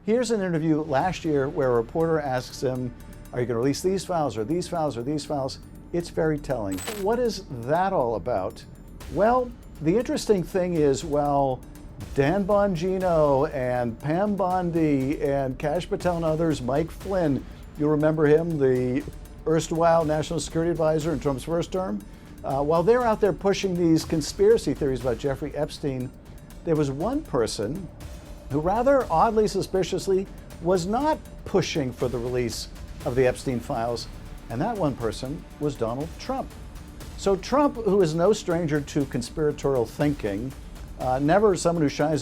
Here's an interview last year where a reporter asks him, are you going to release these files or these files or these files? It's very telling. What is that all about? Well, the interesting thing is, well, Dan Bongino and Pam Bondi and Kash Patel and others, Mike Flynn, you remember him, the erstwhile national security advisor in Trump's first term? While they're out there pushing these conspiracy theories about Jeffrey Epstein, there was one person who rather oddly, suspiciously, was not pushing for the release of the Epstein files, and that one person was Donald Trump. So Trump, who is no stranger to conspiratorial thinking, never someone who shies